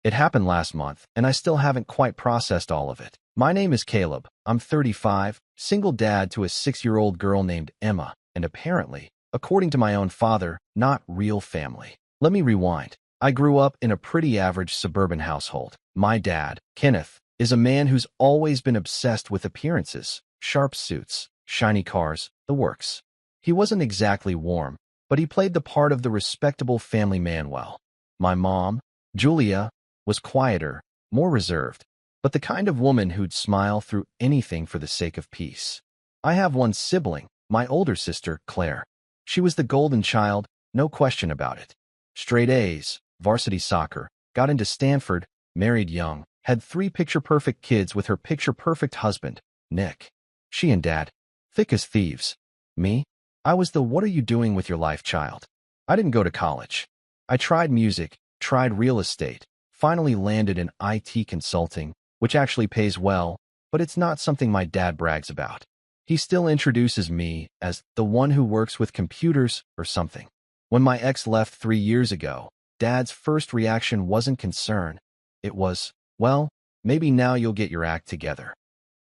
It happened last month, and I still haven't quite processed all of it. My name is Caleb. I'm 35, single dad to a 6-year-old girl named Emma, and apparently, according to my own father, not real family. Let me rewind. I grew up in a pretty average suburban household. My dad, Kenneth, is a man who's always been obsessed with appearances, sharp suits, shiny cars, the works. He wasn't exactly warm, but he played the part of the respectable family man well. My mom, Julia, was quieter, more reserved, but the kind of woman who'd smile through anything for the sake of peace. I have one sibling, my older sister, Claire. She was the golden child, no question about it. Straight A's, varsity soccer, got into Stanford, married young, had 3 picture-perfect kids with her picture-perfect husband, Nick. She and Dad, thick as thieves. Me? I was the what are you doing with your life child. I didn't go to college. I tried music, tried real estate, finally landed in IT consulting, which actually pays well, but it's not something my dad brags about. He still introduces me as the one who works with computers or something. When my ex left 3 years ago, Dad's first reaction wasn't concern. It was, well, maybe now you'll get your act together.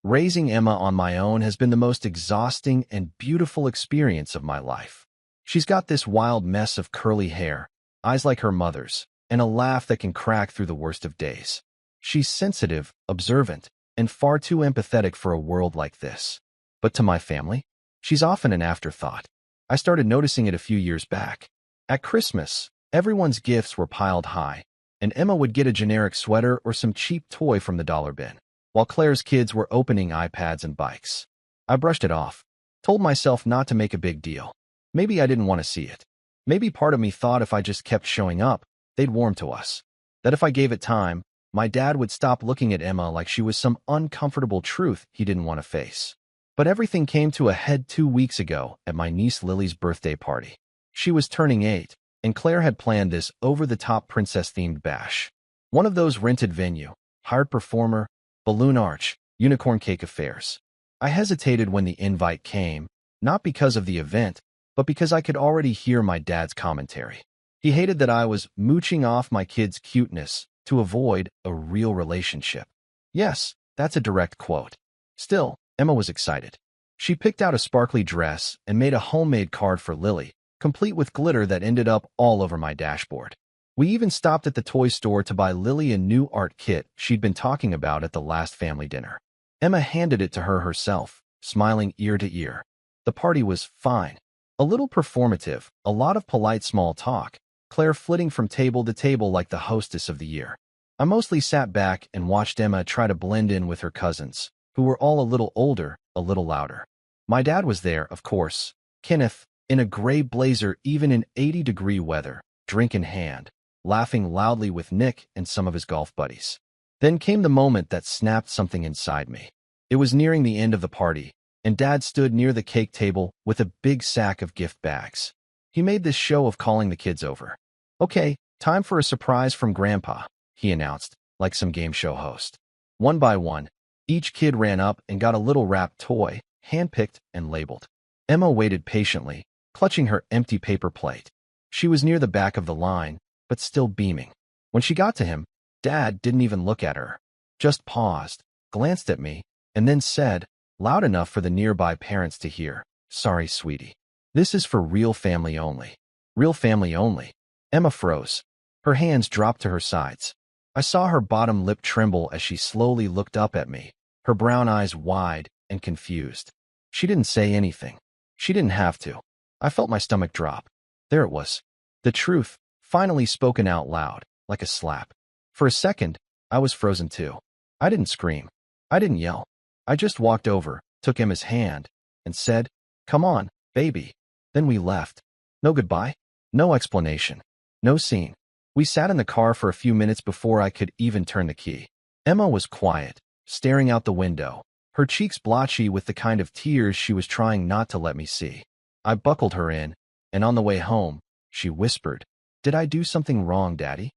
Raising Emma on my own has been the most exhausting and beautiful experience of my life. She's got this wild mess of curly hair, eyes like her mother's, and a laugh that can crack through the worst of days. She's sensitive, observant, and far too empathetic for a world like this. But to my family, she's often an afterthought. I started noticing it a few years back. At Christmas, everyone's gifts were piled high, and Emma would get a generic sweater or some cheap toy from the dollar bin, while Claire's kids were opening iPads and bikes. I brushed it off, told myself not to make a big deal. Maybe I didn't want to see it. Maybe part of me thought if I just kept showing up, they'd warm to us. That if I gave it time, my dad would stop looking at Emma like she was some uncomfortable truth he didn't want to face. But everything came to a head 2 weeks ago at my niece Lily's birthday party. She was turning 8, and Claire had planned this over-the-top princess-themed bash. One of those rented venue, hired performer, balloon arch, unicorn cake affairs. I hesitated when the invite came, not because of the event, but because I could already hear my dad's commentary. He hated that I was mooching off my kid's cuteness to avoid a real relationship. Yes, that's a direct quote. Still, Emma was excited. She picked out a sparkly dress and made a homemade card for Lily, complete with glitter that ended up all over my dashboard. We even stopped at the toy store to buy Lily a new art kit she'd been talking about at the last family dinner. Emma handed it to her herself, smiling ear to ear. The party was fine. A little performative, a lot of polite small talk, Claire flitting from table to table like the hostess of the year. I mostly sat back and watched Emma try to blend in with her cousins, who were all a little older, a little louder. My dad was there, of course, Kenneth, in a gray blazer even in 80-degree weather, drink in hand, laughing loudly with Nick and some of his golf buddies. Then came the moment that snapped something inside me. It was nearing the end of the party, and Dad stood near the cake table with a big sack of gift bags. He made this show of calling the kids over. "Okay, time for a surprise from Grandpa," he announced, like some game show host. One by one, each kid ran up and got a little wrapped toy, handpicked and labeled. Emma waited patiently, clutching her empty paper plate. She was near the back of the line, but still beaming. When she got to him, Dad didn't even look at her, just paused, glanced at me, and then said, loud enough for the nearby parents to hear, "Sorry, sweetie. This is for real family only." Real family only. Emma froze. Her hands dropped to her sides. I saw her bottom lip tremble as she slowly looked up at me, her brown eyes wide and confused. She didn't say anything. She didn't have to. I felt my stomach drop. There it was. The truth, finally spoken out loud, like a slap. For a second, I was frozen too. I didn't scream. I didn't yell. I just walked over, took Emma's hand, and said, "Come on, baby." Then we left. No goodbye. No explanation. No scene. We sat in the car for a few minutes before I could even turn the key. Emma was quiet, staring out the window, her cheeks blotchy with the kind of tears she was trying not to let me see. I buckled her in, and on the way home, she whispered, "Did I do something wrong, Daddy?"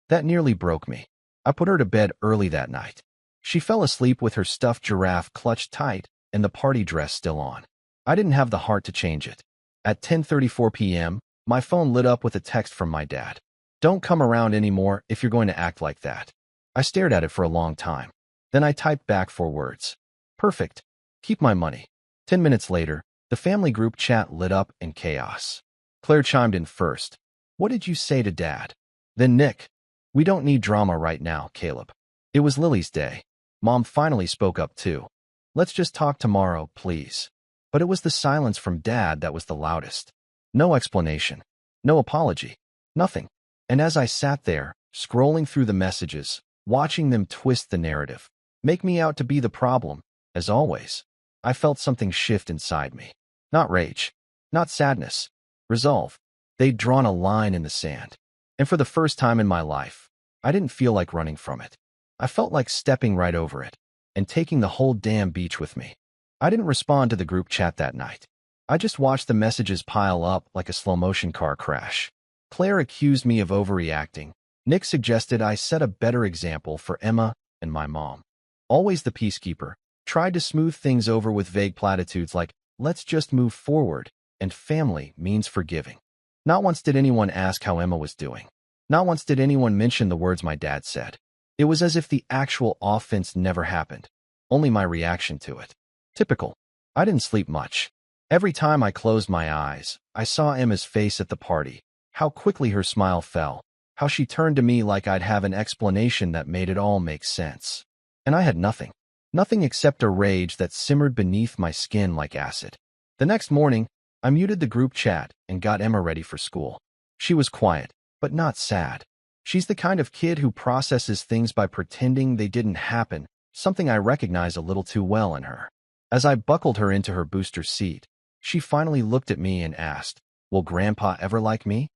That nearly broke me. I put her to bed early that night. She fell asleep with her stuffed giraffe clutched tight and the party dress still on. I didn't have the heart to change it. At 10:34 p.m., my phone lit up with a text from my dad. Don't come around anymore if you're going to act like that. I stared at it for a long time. Then I typed back 4 words. Perfect. Keep my money. 10 minutes later, the family group chat lit up in chaos. Claire chimed in first. What did you say to Dad? Then Nick. We don't need drama right now, Caleb. It was Lily's day. Mom finally spoke up too. Let's just talk tomorrow, please. But it was the silence from Dad that was the loudest. No explanation. No apology. Nothing. And as I sat there, scrolling through the messages, watching them twist the narrative, make me out to be the problem, as always, I felt something shift inside me. Not rage. Not sadness. Resolve. They'd drawn a line in the sand. And for the first time in my life, I didn't feel like running from it. I felt like stepping right over it and taking the whole damn beach with me. I didn't respond to the group chat that night. I just watched the messages pile up like a slow-motion car crash. Claire accused me of overreacting. Nick suggested I set a better example for Emma and my mom. Always the peacekeeper, tried to smooth things over with vague platitudes like, let's just move forward, and family means forgiving. Not once did anyone ask how Emma was doing. Not once did anyone mention the words my dad said. It was as if the actual offense never happened, only my reaction to it. Typical. I didn't sleep much. Every time I closed my eyes, I saw Emma's face at the party, how quickly her smile fell, how she turned to me like I'd have an explanation that made it all make sense. And I had nothing. Nothing except a rage that simmered beneath my skin like acid. The next morning, I muted the group chat and got Emma ready for school. She was quiet, but not sad. She's the kind of kid who processes things by pretending they didn't happen, something I recognize a little too well in her. As I buckled her into her booster seat, she finally looked at me and asked, "Will Grandpa ever like me?"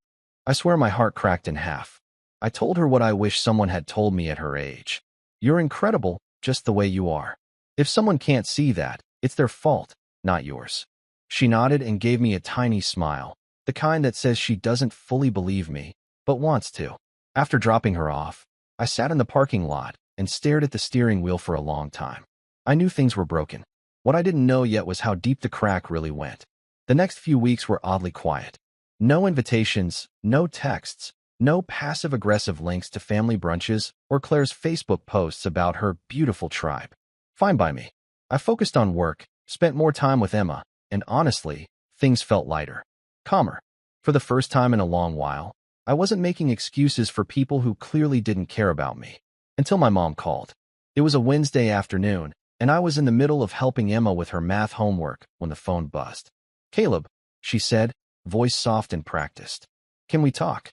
I swear my heart cracked in half. I told her what I wish someone had told me at her age. You're incredible, just the way you are. If someone can't see that, it's their fault, not yours. She nodded and gave me a tiny smile, the kind that says she doesn't fully believe me, but wants to. After dropping her off, I sat in the parking lot and stared at the steering wheel for a long time. I knew things were broken. What I didn't know yet was how deep the crack really went. The next few weeks were oddly quiet. No invitations, no texts, no passive-aggressive links to family brunches or Claire's Facebook posts about her beautiful tribe. Fine by me. I focused on work, spent more time with Emma, and honestly, things felt lighter, calmer. For the first time in a long while, I wasn't making excuses for people who clearly didn't care about me. Until my mom called. It was a Wednesday afternoon, and I was in the middle of helping Emma with her math homework when the phone buzzed. "Caleb," she said, voice soft and practiced. "Can we talk?"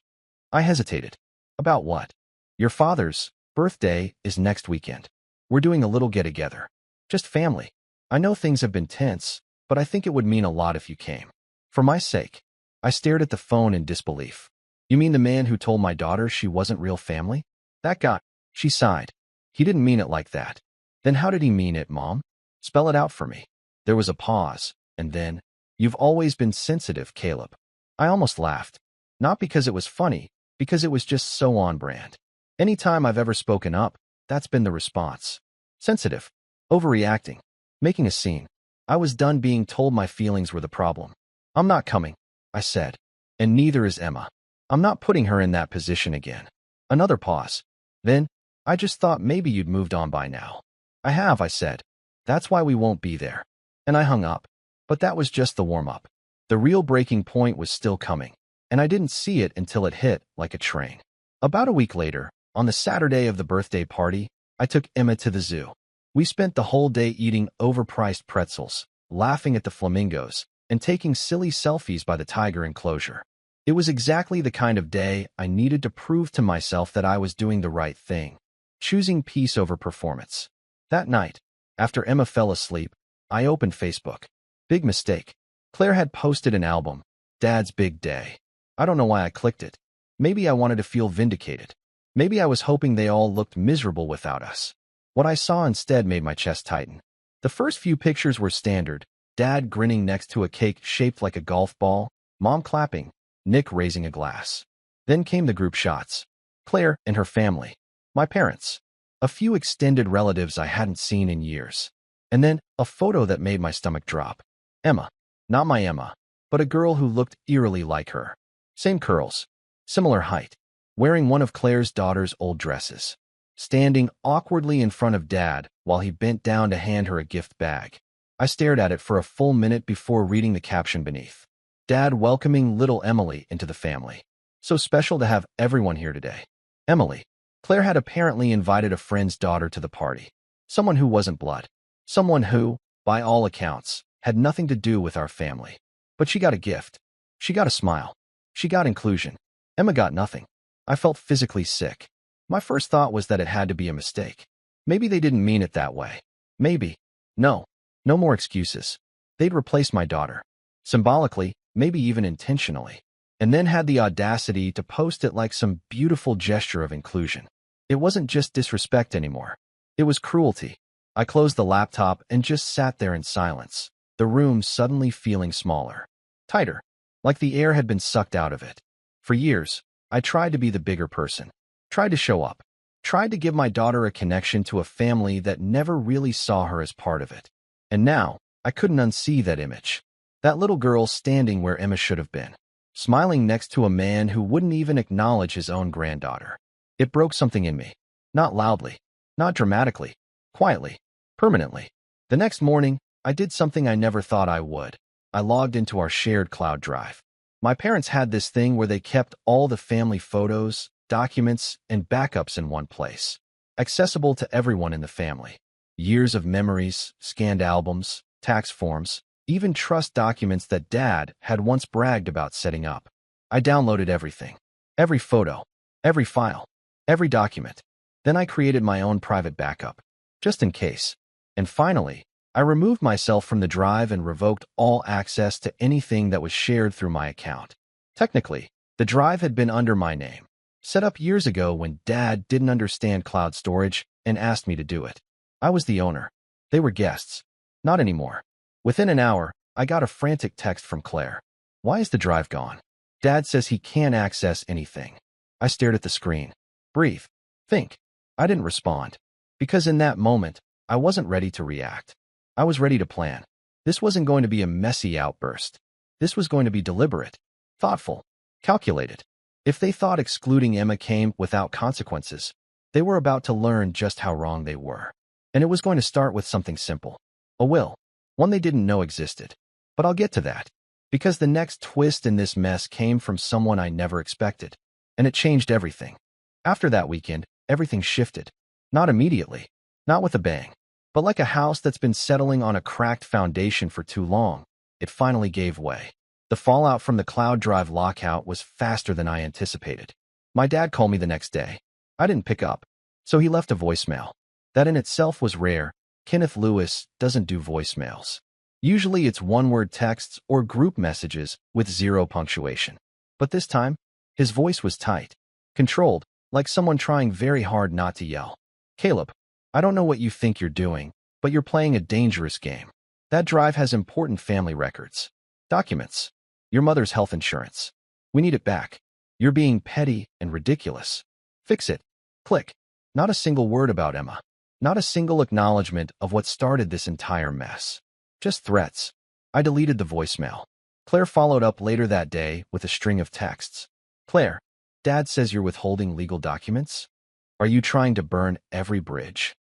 I hesitated. "About what?" "Your father's birthday is next weekend. We're doing a little get-together. Just family. I know things have been tense, but I think it would mean a lot if you came. For my sake." I stared at the phone in disbelief. "You mean the man who told my daughter she wasn't real family? That guy?" She sighed. "He didn't mean it like that." "Then how did he mean it, Mom? Spell it out for me." There was a pause, and then, "You've always been sensitive, Caleb." I almost laughed. Not because it was funny, because it was just so on brand. Anytime I've ever spoken up, that's been the response. Sensitive. Overreacting. Making a scene. I was done being told my feelings were the problem. "I'm not coming," I said. "And neither is Emma. I'm not putting her in that position again." Another pause. Then, "I just thought maybe you'd moved on by now." "I have," I said. "That's why we won't be there." And I hung up. But that was just the warm-up. The real breaking point was still coming, and I didn't see it until it hit like a train. About a week later, on the Saturday of the birthday party, I took Emma to the zoo. We spent the whole day eating overpriced pretzels, laughing at the flamingos, and taking silly selfies by the tiger enclosure. It was exactly the kind of day I needed to prove to myself that I was doing the right thing, choosing peace over performance. That night, after Emma fell asleep, I opened Facebook. Big mistake. Claire had posted an album, Dad's Big Day. I don't know why I clicked it. Maybe I wanted to feel vindicated. Maybe I was hoping they all looked miserable without us. What I saw instead made my chest tighten. The first few pictures were standard, Dad grinning next to a cake shaped like a golf ball, Mom clapping, Nick raising a glass. Then came the group shots. Claire and her family. My parents. A few extended relatives I hadn't seen in years. And then, a photo that made my stomach drop. Emma. Not my Emma, but a girl who looked eerily like her. Same curls. Similar height. wearing one of Claire's daughter's old dresses, standing awkwardly in front of Dad while he bent down to hand her a gift bag. I stared at it for a full minute before reading the caption beneath. Dad welcoming little Emily into the family. So special to have everyone here today. Emily. Claire had apparently invited a friend's daughter to the party. Someone who wasn't blood. Someone who, by all accounts, had nothing to do with our family. But she got a gift. She got a smile. She got inclusion. Emma got nothing. I felt physically sick. My first thought was that it had to be a mistake. Maybe they didn't mean it that way. Maybe. No. No more excuses. They'd replaced my daughter. Symbolically, maybe even intentionally. And then had the audacity to post it like some beautiful gesture of inclusion. It wasn't just disrespect anymore. It was cruelty. I closed the laptop and just sat there in silence, the room suddenly feeling smaller, tighter, like the air had been sucked out of it. For years, I tried to be the bigger person, tried to show up, tried to give my daughter a connection to a family that never really saw her as part of it. And now, I couldn't unsee that image. That little girl standing where Emma should have been, smiling next to a man who wouldn't even acknowledge his own granddaughter. It broke something in me. Not loudly, not dramatically, quietly, permanently. The next morning, I did something I never thought I would. I logged into our shared cloud drive. My parents had this thing where they kept all the family photos, documents, and backups in one place, accessible to everyone in the family. Years of memories, scanned albums, tax forms, even trust documents that Dad had once bragged about setting up. I downloaded everything. Every photo, every file, every document. Then I created my own private backup, just in case. And finally, I removed myself from the drive and revoked all access to anything that was shared through my account. Technically, the drive had been under my name, set up years ago when Dad didn't understand cloud storage and asked me to do it. I was the owner. They were guests. Not anymore. Within an hour, I got a frantic text from Claire. Why is the drive gone? Dad says he can't access anything. I stared at the screen. Breathe. Think. I didn't respond. Because in that moment, I wasn't ready to react. I was ready to plan. This wasn't going to be a messy outburst. This was going to be deliberate, thoughtful, calculated. If they thought excluding Emma came without consequences, they were about to learn just how wrong they were. And it was going to start with something simple. A will. One they didn't know existed. But I'll get to that. Because the next twist in this mess came from someone I never expected. And it changed everything. After that weekend, everything shifted. Not immediately. Not with a bang. But like a house that's been settling on a cracked foundation for too long, it finally gave way. The fallout from the cloud drive lockout was faster than I anticipated. My dad called me the next day. I didn't pick up. So he left a voicemail. That in itself was rare. Kenneth Lewis doesn't do voicemails. Usually it's one-word texts or group messages with zero punctuation. But this time, his voice was tight, controlled, like someone trying very hard not to yell. Caleb, I don't know what you think you're doing, but you're playing a dangerous game. That drive has important family records. Documents. Your mother's health insurance. We need it back. You're being petty and ridiculous. Fix it. Click. Not a single word about Emma. Not a single acknowledgement of what started this entire mess. Just threats. I deleted the voicemail. Claire followed up later that day with a string of texts. Claire, Dad says you're withholding legal documents? Are you trying to burn every bridge?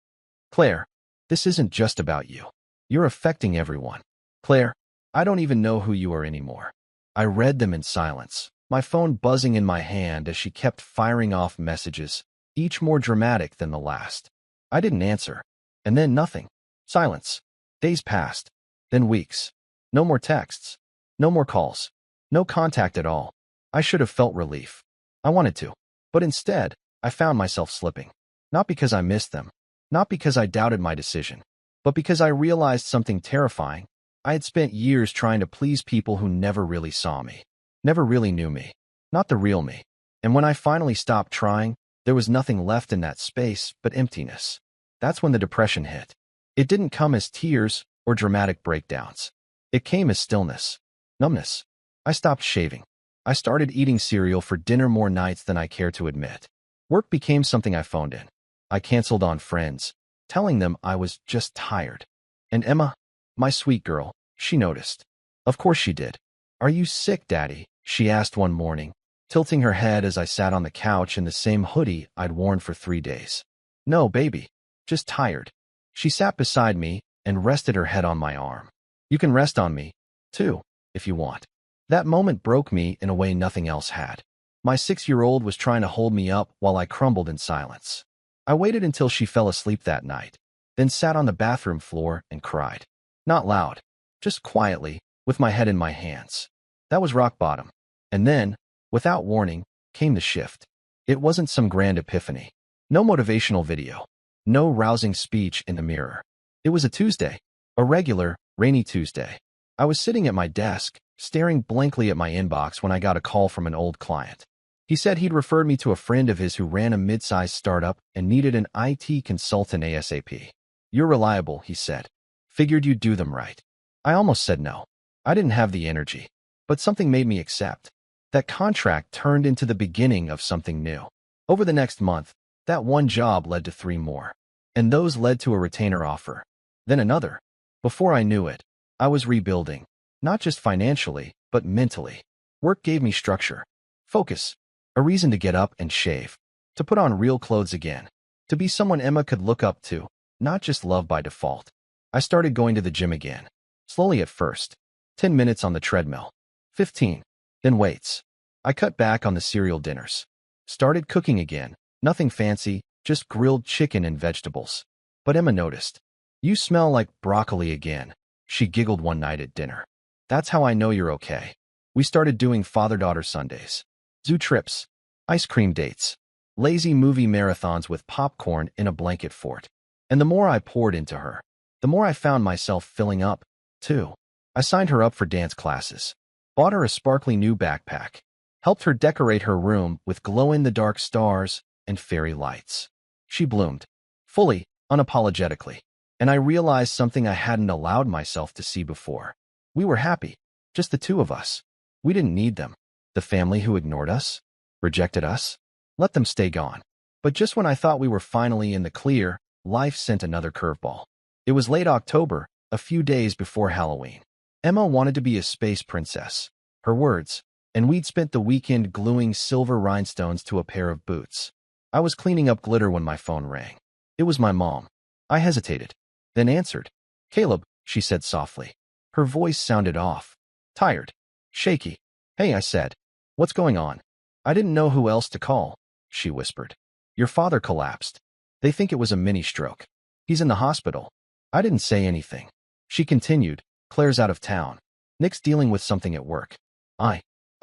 Claire, this isn't just about you. You're affecting everyone. Claire, I don't even know who you are anymore. I read them in silence, my phone buzzing in my hand as she kept firing off messages, each more dramatic than the last. I didn't answer. And then nothing. Silence. Days passed. Then weeks. No more texts. No more calls. No contact at all. I should have felt relief. I wanted to. But instead, I found myself slipping. Not because I missed them. Not because I doubted my decision. But because I realized something terrifying. I had spent years trying to please people who never really saw me. Never really knew me. Not the real me. And when I finally stopped trying, there was nothing left in that space but emptiness. That's when the depression hit. It didn't come as tears or dramatic breakdowns. It came as stillness, numbness. I stopped shaving. I started eating cereal for dinner more nights than I care to admit. Work became something I phoned in. I canceled on friends, telling them I was just tired. And Emma, my sweet girl, she noticed. Of course she did. Are you sick, Daddy? She asked one morning, tilting her head as I sat on the couch in the same hoodie I'd worn for 3 days. No, baby. Just tired. She sat beside me and rested her head on my arm. You can rest on me, too, if you want. That moment broke me in a way nothing else had. My 6-year-old was trying to hold me up while I crumbled in silence. I waited until she fell asleep that night, then sat on the bathroom floor and cried. Not loud, just quietly, with my head in my hands. That was rock bottom. And then, without warning, came the shift. It wasn't some grand epiphany. No motivational video. No rousing speech in the mirror. It was a Tuesday. A regular, rainy Tuesday. I was sitting at my desk, staring blankly at my inbox when I got a call from an old client. He said he'd referred me to a friend of his who ran a mid-sized startup and needed an IT consultant ASAP. You're reliable, he said. Figured you'd do them right. I almost said no. I didn't have the energy. But something made me accept. That contract turned into the beginning of something new. Over the next month, that one job led to 3 more. And those led to a retainer offer. Then another. Before I knew it, I was rebuilding. Not just financially, but mentally. Work gave me structure. Focus. A reason to get up and shave. To put on real clothes again. To be someone Emma could look up to, not just love by default. I started going to the gym again. Slowly at first. 10 minutes on the treadmill. 15. Then weights. I cut back on the cereal dinners. Started cooking again. Nothing fancy, just grilled chicken and vegetables. But Emma noticed. You smell like broccoli again, she giggled one night at dinner. That's how I know you're okay. We started doing father-daughter Sundays. Zoo trips. Ice cream dates. Lazy movie marathons with popcorn in a blanket fort. And the more I poured into her, the more I found myself filling up, too. I signed her up for dance classes. Bought her a sparkly new backpack. Helped her decorate her room with glow-in-the-dark stars and fairy lights. She bloomed. Fully, unapologetically. And I realized something I hadn't allowed myself to see before. We were happy. Just the 2 of us. We didn't need them. The family who ignored us, rejected us, let them stay gone. But just when I thought we were finally in the clear, life sent another curveball. It was late October, a few days before Halloween. Emma wanted to be a space princess. Her words. And we'd spent the weekend gluing silver rhinestones to a pair of boots. I was cleaning up glitter when my phone rang. It was my mom. I hesitated, then answered. Caleb, she said softly. Her voice sounded off. Tired. Shaky. Hey, I said. What's going on? I didn't know who else to call, she whispered. Your father collapsed. They think it was a mini-stroke. He's in the hospital. I didn't say anything. She continued. Claire's out of town. Nick's dealing with something at work. I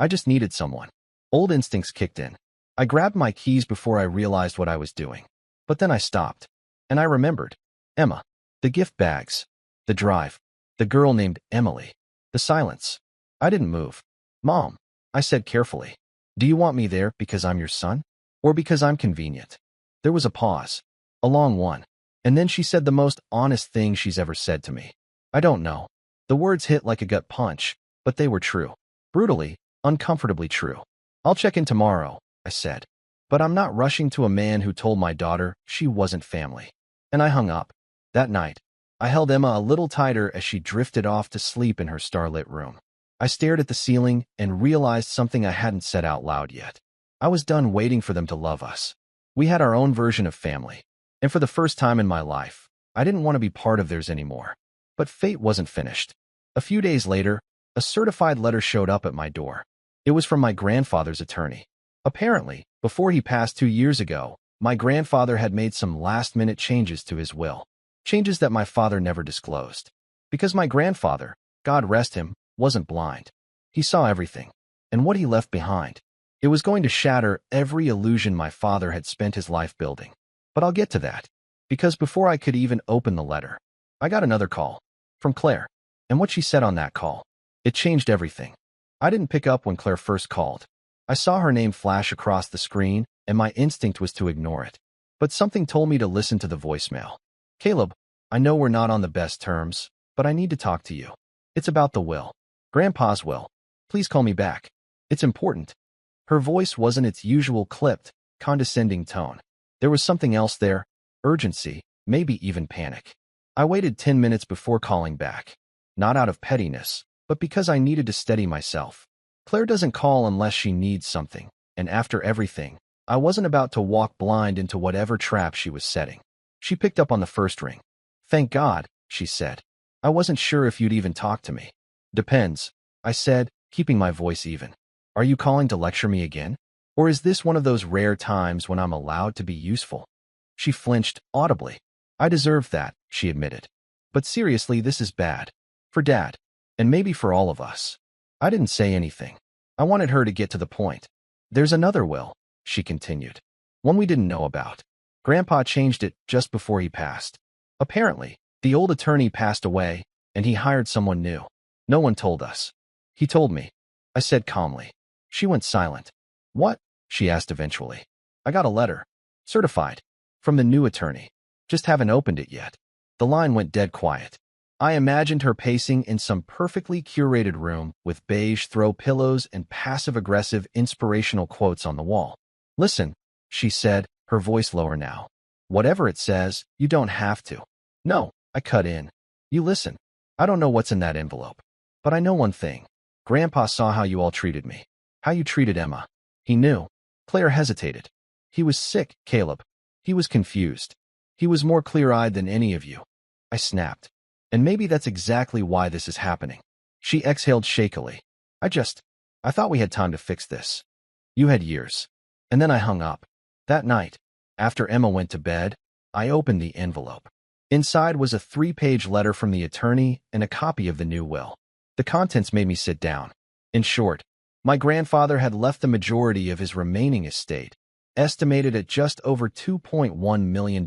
just needed someone. Old instincts kicked in. I grabbed my keys before I realized what I was doing. But then I stopped. And I remembered. Emma. The gift bags. The drive. The girl named Emily. The silence. I didn't move. Mom, I said carefully. Do you want me there because I'm your son? Or because I'm convenient? There was a pause. A long one. And then she said the most honest thing she's ever said to me. I don't know. The words hit like a gut punch, but they were true. Brutally, uncomfortably true. I'll check in tomorrow, I said. But I'm not rushing to a man who told my daughter she wasn't family. And I hung up. That night, I held Emma a little tighter as she drifted off to sleep in her starlit room. I stared at the ceiling and realized something I hadn't said out loud yet. I was done waiting for them to love us. We had our own version of family. And for the first time in my life, I didn't want to be part of theirs anymore. But fate wasn't finished. A few days later, a certified letter showed up at my door. It was from my grandfather's attorney. Apparently, before he passed 2 years ago, my grandfather had made some last-minute changes to his will. Changes that my father never disclosed. Because my grandfather, God rest him, wasn't blind. He saw everything. And what he left behind. It was going to shatter every illusion my father had spent his life building. But I'll get to that. Because before I could even open the letter, I got another call. From Claire. And what she said on that call. It changed everything. I didn't pick up when Claire first called. I saw her name flash across the screen, and my instinct was to ignore it. But something told me to listen to the voicemail. Caleb, I know we're not on the best terms, but I need to talk to you. It's about the will. Grandpa's will. Please call me back. It's important. Her voice wasn't its usual clipped, condescending tone. There was something else there, urgency, maybe even panic. I waited 10 minutes before calling back. Not out of pettiness, but because I needed to steady myself. Claire doesn't call unless she needs something. and after everything, I wasn't about to walk blind into whatever trap she was setting. She picked up on the first ring. "Thank God," she said. "I wasn't sure if you'd even talk to me." "Depends," I said, keeping my voice even. "Are you calling to lecture me again? Or is this one of those rare times when I'm allowed to be useful?" She flinched audibly. "I deserve that," she admitted. "But seriously, this is bad. For Dad. And maybe for all of us." I didn't say anything. I wanted her to get to the point. "There's another will," she continued. "One we didn't know about. Grandpa changed it just before he passed. Apparently, the old attorney passed away, and he hired someone new. No one told us. He told me," I said calmly. She went silent. "What?" she asked eventually. "I got a letter. Certified. From the new attorney. Just haven't opened it yet." The line went dead quiet. I imagined her pacing in some perfectly curated room with beige throw pillows and passive-aggressive inspirational quotes on the wall. "Listen," she said, her voice lower now. "Whatever it says, you don't have to." "No," I cut in. "You listen. I don't know what's in that envelope. But I know one thing. Grandpa saw how you all treated me. How you treated Emma. He knew." Claire hesitated. "He was sick, Caleb. He was confused. He was more clear-eyed than any of you." I snapped. "And maybe that's exactly why this is happening." She exhaled shakily. I thought we had time to fix this." "You had years." And then I hung up. That night, after Emma went to bed, I opened the envelope. Inside was a 3-page letter from the attorney and a copy of the new will. The contents made me sit down. In short, my grandfather had left the majority of his remaining estate, estimated at just over $2.1 million,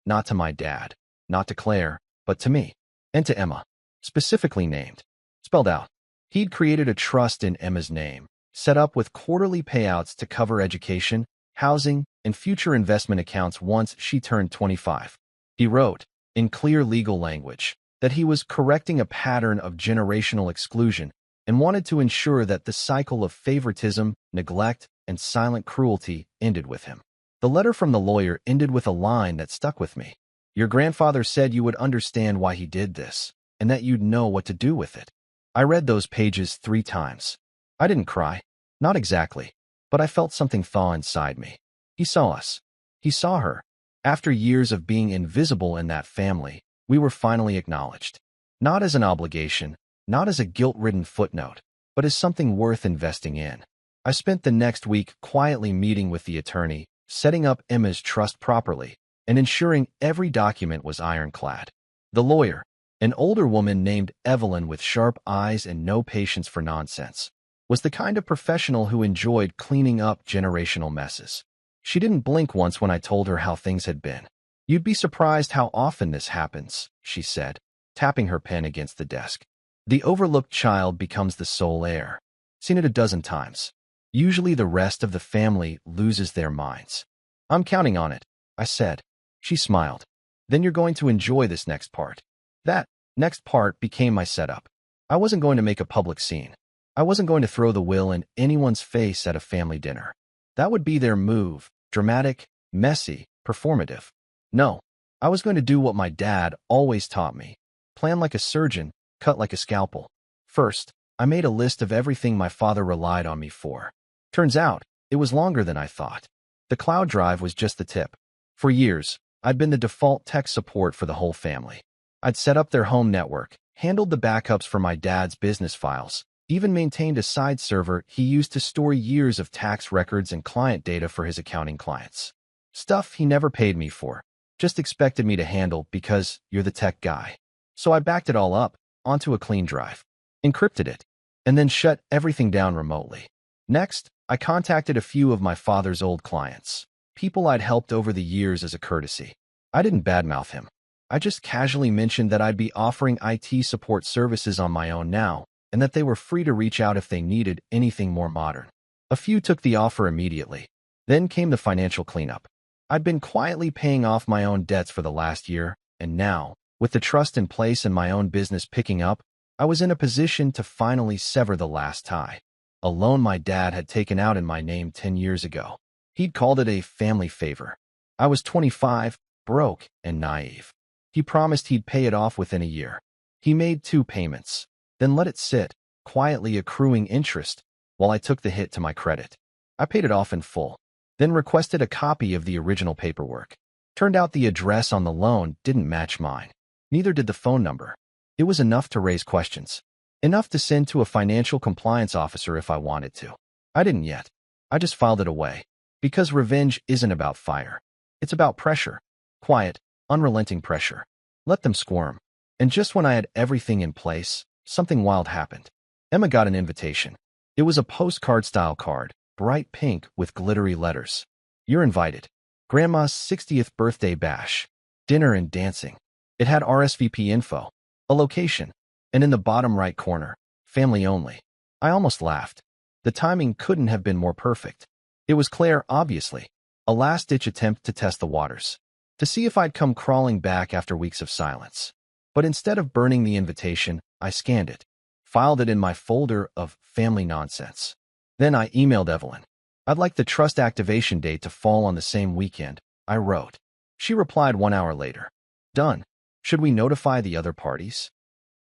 not to my dad, not to Claire, but to me, and to Emma, specifically named, spelled out. He'd created a trust in Emma's name, set up with quarterly payouts to cover education, housing, and future investment accounts once she turned 25. He wrote, in clear legal language, that he was correcting a pattern of generational exclusion and wanted to ensure that the cycle of favoritism, neglect, and silent cruelty ended with him. The letter from the lawyer ended with a line that stuck with me. "Your grandfather said you would understand why he did this, and that you'd know what to do with it." I read those pages 3 times. I didn't cry. Not exactly. But I felt something thaw inside me. He saw us. He saw her. After years of being invisible in that family, we were finally acknowledged. Not as an obligation, not as a guilt-ridden footnote, but as something worth investing in. I spent the next week quietly meeting with the attorney, setting up Emma's trust properly, and ensuring every document was ironclad. The lawyer, an older woman named Evelyn with sharp eyes and no patience for nonsense, was the kind of professional who enjoyed cleaning up generational messes. She didn't blink once when I told her how things had been. "You'd be surprised how often this happens," she said, tapping her pen against the desk. "The overlooked child becomes the sole heir. Seen it a dozen times. Usually the rest of the family loses their minds." "I'm counting on it," I said. She smiled. "Then you're going to enjoy this next part." That next part became my setup. I wasn't going to make a public scene. I wasn't going to throw the will in anyone's face at a family dinner. That would be their move, dramatic, messy, performative. No, I was going to do what my dad always taught me. Plan like a surgeon, cut like a scalpel. First, I made a list of everything my father relied on me for. Turns out, it was longer than I thought. The cloud drive was just the tip. For years, I'd been the default tech support for the whole family. I'd set up their home network, handled the backups for my dad's business files, even maintained a side server he used to store years of tax records and client data for his accounting clients. Stuff he never paid me for, just expected me to handle because you're the tech guy. So I backed it all up onto a clean drive, encrypted it, and then shut everything down remotely. Next, I contacted a few of my father's old clients, people I'd helped over the years as a courtesy. I didn't badmouth him. I just casually mentioned that I'd be offering IT support services on my own now, and that they were free to reach out if they needed anything more modern. A few took the offer immediately. Then came the financial cleanup. I'd been quietly paying off my own debts for the last year, and now, with the trust in place and my own business picking up, I was in a position to finally sever the last tie. A loan my dad had taken out in my name 10 years ago. He'd called it a family favor. I was 25, broke, and naive. He promised he'd pay it off within a year. He made 2 payments, then let it sit, quietly accruing interest, while I took the hit to my credit. I paid it off in full, then requested a copy of the original paperwork. Turned out the address on the loan didn't match mine. Neither did the phone number. It was enough to raise questions. Enough to send to a financial compliance officer if I wanted to. I didn't yet. I just filed it away. Because revenge isn't about fire. It's about pressure. Quiet, unrelenting pressure. Let them squirm. And just when I had everything in place, something wild happened. Emma got an invitation. It was a postcard-style card, bright pink with glittery letters. You're invited. Grandma's 60th birthday bash. Dinner and dancing. It had RSVP info, a location, and in the bottom right corner, family only. I almost laughed. The timing couldn't have been more perfect. It was Claire, obviously. A last-ditch attempt to test the waters. To see if I'd come crawling back after weeks of silence. But instead of burning the invitation, I scanned it. Filed it in my folder of family nonsense. Then I emailed Evelyn. I'd like the trust activation date to fall on the same weekend, I wrote. She replied 1 hour later. Done. Should we notify the other parties?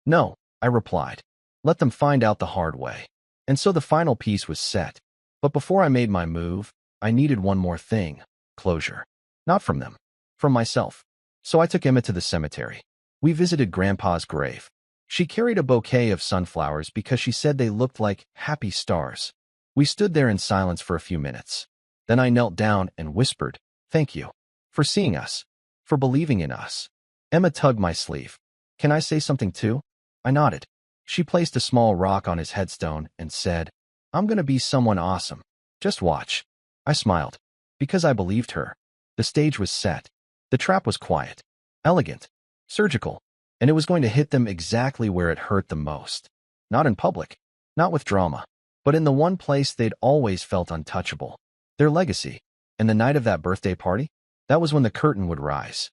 No, I replied. Let them find out the hard way. And so the final piece was set. But before I made my move, I needed one more thing. Closure. Not from them. From myself. So I took Emma to the cemetery. We visited Grandpa's grave. She carried a bouquet of sunflowers because she said they looked like happy stars. We stood there in silence for a few minutes. Then I knelt down and whispered, "Thank you. For seeing us. For believing in us." Emma tugged my sleeve. "Can I say something too?" I nodded. She placed a small rock on his headstone and said, "I'm gonna be someone awesome. Just watch." I smiled. Because I believed her. The stage was set. The trap was quiet. Elegant. Surgical. And it was going to hit them exactly where it hurt the most. Not in public. Not with drama. But in the one place they'd always felt untouchable. Their legacy. And the night of that birthday party? That was when the curtain would rise.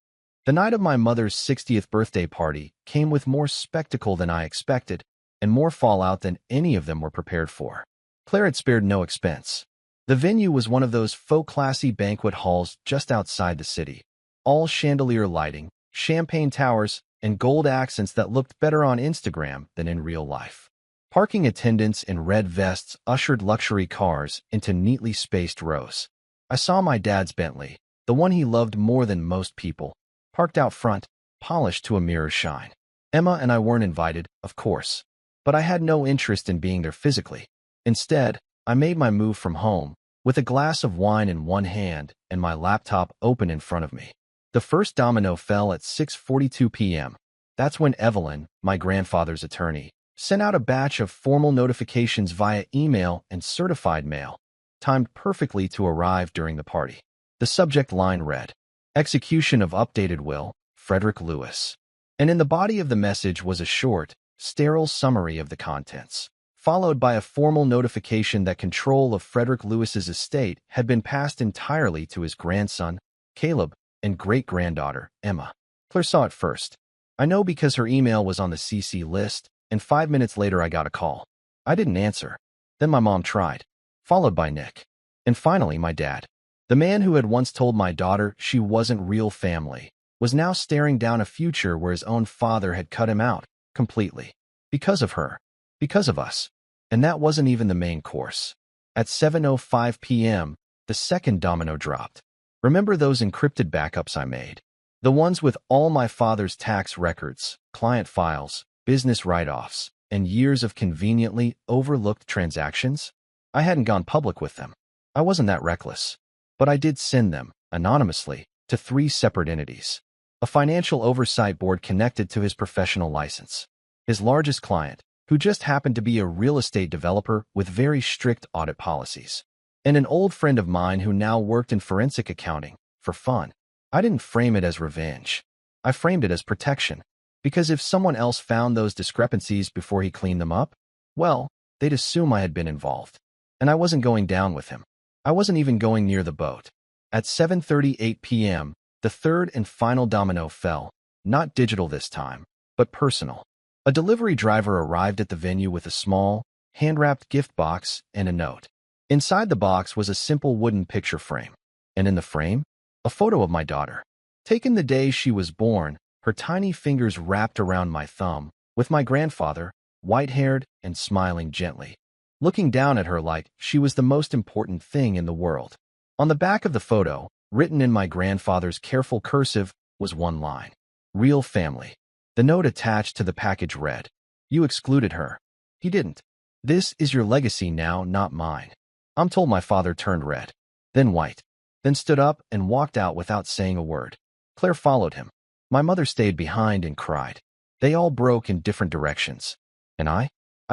The night of my mother's 60th birthday party came with more spectacle than I expected, and more fallout than any of them were prepared for. Claire had spared no expense. The venue was one of those faux classy banquet halls just outside the city. All chandelier lighting, champagne towers, and gold accents that looked better on Instagram than in real life. Parking attendants in red vests ushered luxury cars into neatly spaced rows. I saw my dad's Bentley, the one he loved more than most people, parked out front, polished to a mirror shine. Emma and I weren't invited, of course, but I had no interest in being there physically. Instead, I made my move from home, with a glass of wine in one hand and my laptop open in front of me. The first domino fell at 6:42 p.m. That's when Evelyn, my grandfather's attorney, sent out a batch of formal notifications via email and certified mail, timed perfectly to arrive during the party. The subject line read, "Execution of updated will, Frederick Lewis." And in the body of the message was a short, sterile summary of the contents, followed by a formal notification that control of Frederick Lewis's estate had been passed entirely to his grandson, Caleb, and great-granddaughter, Emma. Claire saw it first. I know because her email was on the CC list, and 5 minutes later I got a call. I didn't answer. Then my mom tried, followed by Nick. And finally my dad. The man who had once told my daughter she wasn't real family was now staring down a future where his own father had cut him out, completely. Because of her. Because of us. And that wasn't even the main course. At 7:05 p.m., the second domino dropped. Remember those encrypted backups I made? The ones with all my father's tax records, client files, business write-offs, and years of conveniently overlooked transactions? I hadn't gone public with them. I wasn't that reckless. But I did send them, anonymously, to 3 separate entities. A financial oversight board connected to his professional license. His largest client, who just happened to be a real estate developer with very strict audit policies. And an old friend of mine who now worked in forensic accounting, for fun. I didn't frame it as revenge. I framed it as protection. Because if someone else found those discrepancies before he cleaned them up, well, they'd assume I had been involved. And I wasn't going down with him. I wasn't even going near the boat. At 7:38 p.m., the third and final domino fell, not digital this time, but personal. A delivery driver arrived at the venue with a small, hand-wrapped gift box and a note. Inside the box was a simple wooden picture frame. And in the frame, a photo of my daughter. Taken the day she was born, her tiny fingers wrapped around my thumb, with my grandfather, white-haired and smiling gently. looking down at her like she was the most important thing in the world. On the back of the photo, written in my grandfather's careful cursive, was one line: Real family. The note attached to the package read, "You excluded her. He didn't. This is your legacy now, not mine." I'm told my father turned red, then white, then stood up and walked out without saying a word. Claire followed him. My mother stayed behind and cried. They all broke in different directions. And I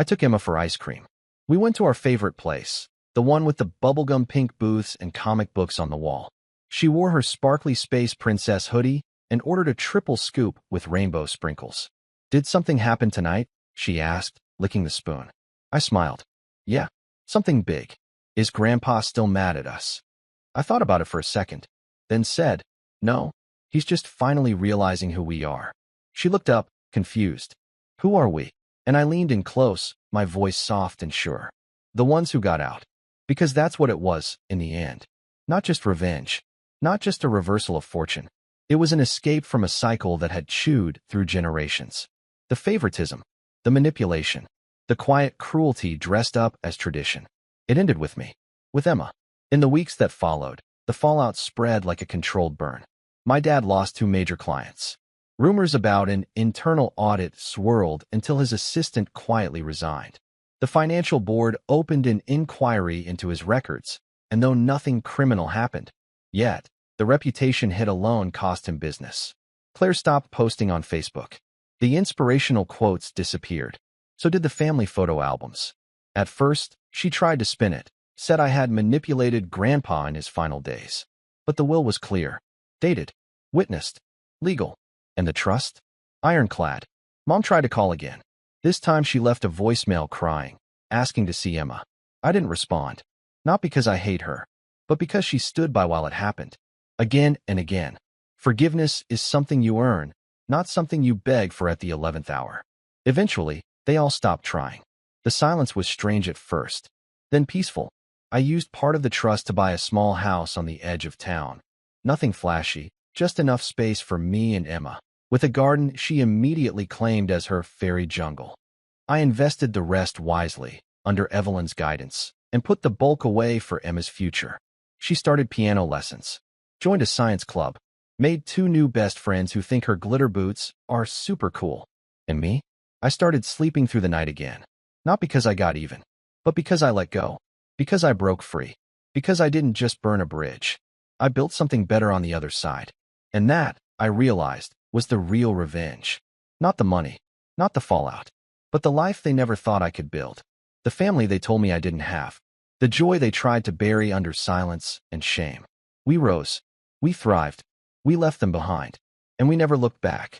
took Emma for ice cream. We went to our favorite place, the one with the bubblegum pink booths and comic books on the wall. She wore her sparkly space princess hoodie and ordered a triple scoop with rainbow sprinkles. "Did something happen tonight?" she asked, licking the spoon. I smiled. "Yeah, something big. Is Grandpa still mad at us?" I thought about it for a second, then said, "No, he's just finally realizing who we are." She looked up, confused. "Who are we?" And I leaned in close, my voice soft and sure. "The ones who got out." Because that's what it was, in the end. Not just revenge. Not just a reversal of fortune. It was an escape from a cycle that had chewed through generations. The favoritism, the manipulation, the quiet cruelty dressed up as tradition. It ended with me, with Emma. In the weeks that followed, the fallout spread like a controlled burn. My dad lost 2 major clients. Rumors about an internal audit swirled until his assistant quietly resigned. The financial board opened an inquiry into his records, and though nothing criminal happened yet, the reputation hit alone cost him business. Claire stopped posting on Facebook. The inspirational quotes disappeared. So did the family photo albums. At first, she tried to spin it, said I had manipulated Grandpa in his final days. But the will was clear. Dated. Witnessed. Legal. And the trust? Ironclad. Mom tried to call again. This time she left a voicemail crying, asking to see Emma. I didn't respond. Not because I hate her, but because she stood by while it happened. Again and again. Forgiveness is something you earn, not something you beg for at the 11th hour. Eventually, they all stopped trying. The silence was strange at first, then peaceful. I used part of the trust to buy a small house on the edge of town. Nothing flashy, just enough space for me and Emma, with a garden she immediately claimed as her fairy jungle. I invested the rest wisely, under Evelyn's guidance, and put the bulk away for Emma's future. She started piano lessons, joined a science club, made 2 new best friends who think her glitter boots are super cool. And me? I started sleeping through the night again. Not because I got even, but because I let go. Because I broke free. Because I didn't just burn a bridge. I built something better on the other side. And that, I realized, was the real revenge. Not the money, not the fallout, but the life they never thought I could build. The family they told me I didn't have. The joy they tried to bury under silence and shame. We rose. We thrived. We left them behind. And we never looked back.